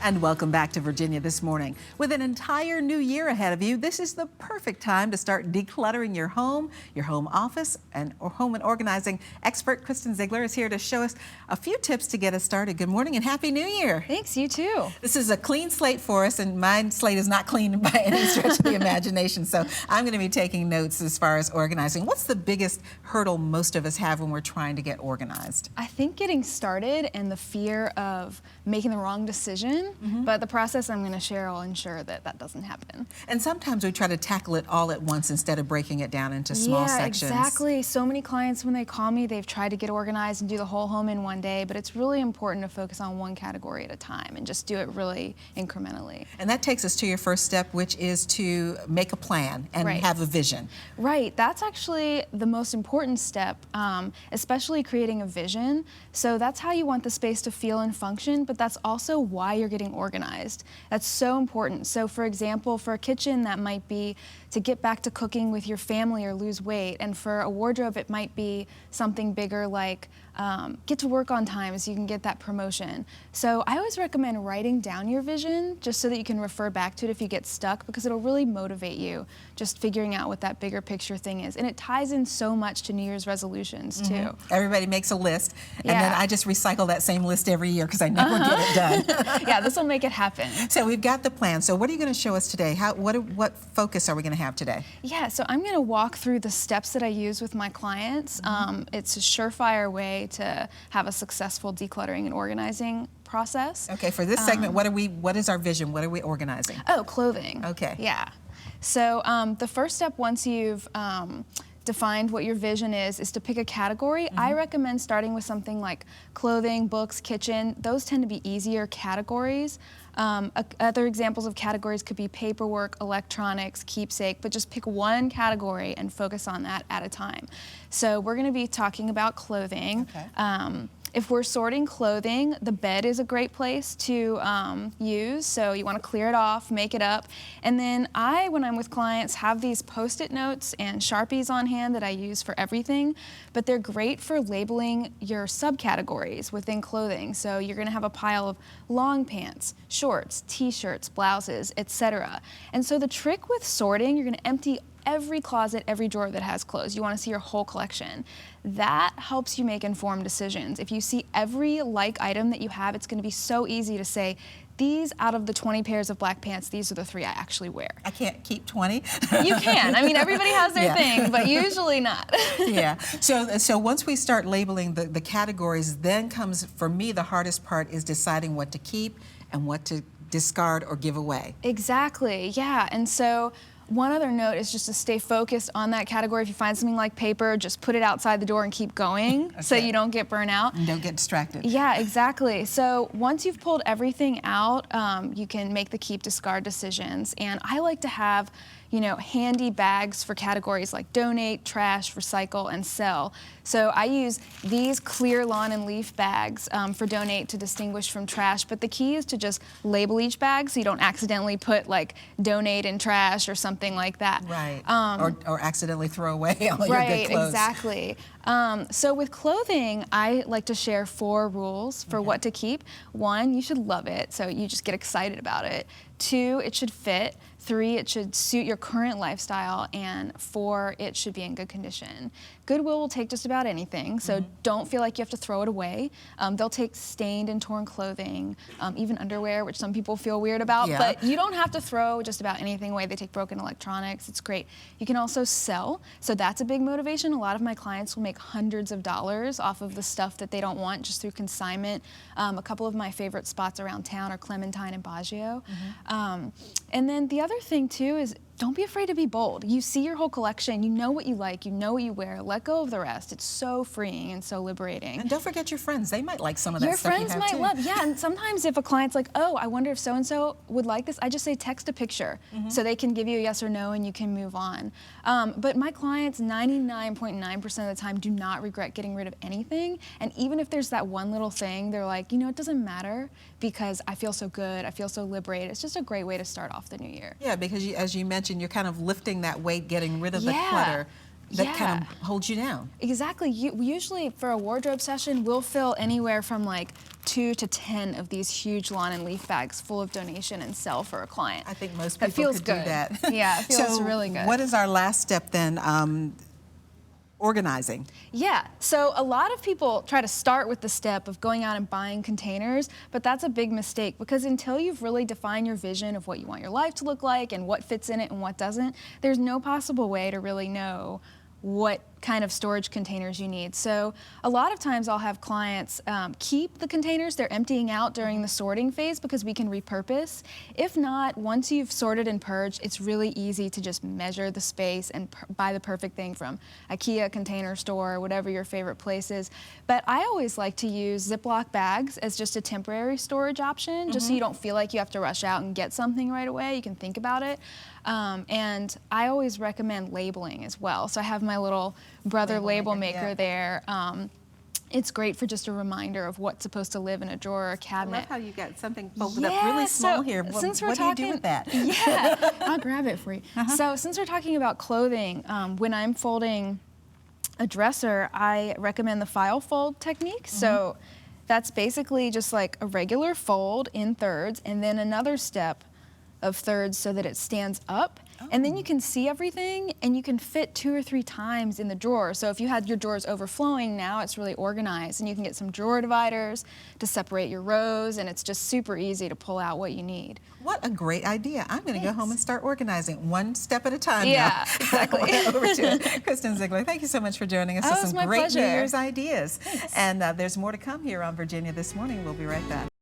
And welcome back to Virginia This Morning. With an entire new year ahead of you, this is the perfect time to start decluttering your home office, or home and organizing expert Kristen Ziegler is here to show us a few tips to get us started. Good morning and Happy New Year. Thanks, you too. This is a clean slate for us, and my slate is not clean by any stretch of the imagination, so I'm going to be taking notes as far as organizing. What's the biggest hurdle most of us have when we're trying to get organized? I think getting started and the fear of making the wrong decision, but the process I'm going to share will ensure that that doesn't happen. And sometimes we try to tackle it all at once instead of breaking it down into small sections. Yeah, exactly. So many clients, when they call me, they've tried to get organized and do the whole home in one day, but it's really important to focus on one category at a time and just do it really incrementally. And that takes us to your first step, which is to make a plan and have a vision. Right. That's actually the most important step, especially creating a vision. So that's how you want the space to feel and function, but that's also why you're getting organized. That's so important. So for example, for a kitchen, that might be to get back to cooking with your family or lose weight. And for a wardrobe, it might be something bigger like get to work on time so you can get that promotion. So I always recommend writing down your vision just so that you can refer back to it if you get stuck, because it'll really motivate you just figuring out what that bigger picture thing is. And it ties in so much to New Year's resolutions too. Everybody makes a list, and then I just recycle that same list every year because I never get it done. Yeah, this will make it happen. So we've got the plan. So what are you going to show us today? What focus are we going to have today? Yeah, so I'm going to walk through the steps that I use with my clients. It's a surefire way to have a successful decluttering and organizing process. Okay, for this segment, what is our vision? What are we organizing? Oh, clothing. Okay. Yeah. So the first step, once you've defined what your vision is to pick a category. I recommend starting with something like clothing, books, kitchen. Those tend to be easier categories. Other examples of categories could be paperwork, electronics, keepsake, but just pick one category and focus on that at a time. So we're going to be talking about clothing. Okay. If we're sorting clothing, the bed is a great place to use. So you want to clear it off, make it up. And then when I'm with clients, have these Post-it notes and Sharpies on hand that I use for everything, but they're great for labeling your subcategories within clothing. So you're going to have a pile of long pants, shorts, t-shirts, blouses, etc. And so the trick with sorting, you're going to empty every closet, every drawer that has clothes. You want to see your whole collection. That helps you make informed decisions. If you see every like item that you have, it's going to be so easy to say, these out of the 20 pairs of black pants, these are the 3 I actually wear. I can't keep 20? You can. I mean, everybody has their thing, but usually not. Yeah. So once we start labeling the categories, then comes, for me, the hardest part is deciding what to keep and what to discard or give away. Exactly. Yeah. And so one other note is just to stay focused on that category. If you find something like paper, just put it outside the door and keep going so you don't get burnt out. And don't get distracted. Yeah, exactly. So once you've pulled everything out, you can make the keep discard decisions. And I like to have handy bags for categories like donate, trash, recycle, and sell. So I use these clear lawn and leaf bags for donate to distinguish from trash, but the key is to just label each bag so you don't accidentally put like donate and trash or something like that. Right, or accidentally throw away all your good clothes. Right, exactly. So with clothing, I like to share 4 rules for what to keep. 1, you should love it, so you just get excited about it. 2, it should fit. 3, it should suit your current lifestyle. And 4, it should be in good condition. Goodwill will take just about anything, so don't feel like you have to throw it away. They'll take stained and torn clothing, even underwear, which some people feel weird about, but you don't have to throw just about anything away. They take broken electronics, it's great. You can also sell, so that's a big motivation. A lot of my clients will make hundreds of dollars off of the stuff that they don't want just through consignment. A couple of my favorite spots around town are Clementine and Baggio. And then the other thing too is don't be afraid to be bold. You see your whole collection, you know what you like, you know what you wear, let go of the rest. It's so freeing and so liberating. And don't forget your friends. They might like some of that stuff you have too. Your friends might love, yeah, and sometimes if a client's like, oh, I wonder if so-and-so would like this, I just say text a picture so they can give you a yes or no and you can move on. But my clients 99.9% of the time do not regret getting rid of anything, and even if there's that one little thing, they're like, it doesn't matter because I feel so good, I feel so liberated. It's just a great way to start off the new year. Yeah, because as you mentioned, you're kind of lifting that weight, getting rid of the clutter that kind of holds you down. Exactly. Usually for a wardrobe session, we'll fill anywhere from like 2 to 10 of these huge lawn and leaf bags full of donation and sell for a client. I think most That people feels could good. do that. Yeah, it feels So really good. what is our last step then? Organizing. Yeah, so a lot of people try to start with the step of going out and buying containers, but that's a big mistake because until you've really defined your vision of what you want your life to look like and what fits in it and what doesn't, there's no possible way to really know what kind of storage containers you need. So a lot of times I'll have clients keep the containers they're emptying out during the sorting phase because we can repurpose. If not, once you've sorted and purged, it's really easy to just measure the space and buy the perfect thing from IKEA, Container Store, whatever your favorite place is. But I always like to use Ziploc bags as just a temporary storage option, just so you don't feel like you have to rush out and get something right away. You can think about it. And I always recommend labeling as well. So I have my little brother label maker there. It's great for just a reminder of what's supposed to live in a drawer or a cabinet. I love how you got something folded up really small here. What do you do with that? Yeah, I'll grab it for you. So since we're talking about clothing, when I'm folding a dresser, I recommend the file fold technique. So that's basically just like a regular fold in thirds and then another step of thirds so that it stands up. And then you can see everything and you can fit 2 or 3 times in the drawer. So if you had your drawers overflowing, now it's really organized and you can get some drawer dividers to separate your rows, and it's just super easy to pull out what you need. What a great idea. I'm going to go home and start organizing one step at a time Yeah, now. exactly. Over to Kristen Ziegler. Thank you so much for joining us. Oh, with some my great pleasure. New Year's ideas. Thanks. And there's more to come here on Virginia This Morning. We'll be right back.